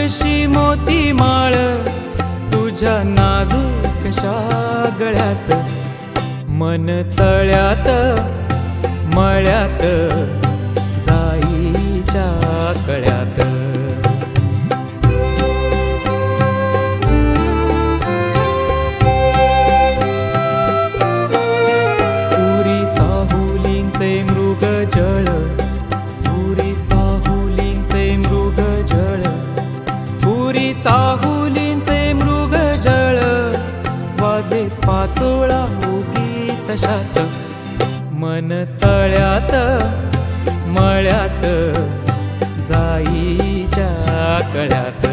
जशी मोती माळ तुझ्या नाजूकशा गळ्यात, मन तळ्यात मळ्यात जाईच्या कळ्यात. पुरी चाहुलींचे मृगजळ, पुरी चाहुलींचे मृगजळ, पुरी चाहुलींचे मृगजळ, वाजे पाचोळा उगी तशात, मन तळ्यात मळ्यात जाईच्या कळ्यात.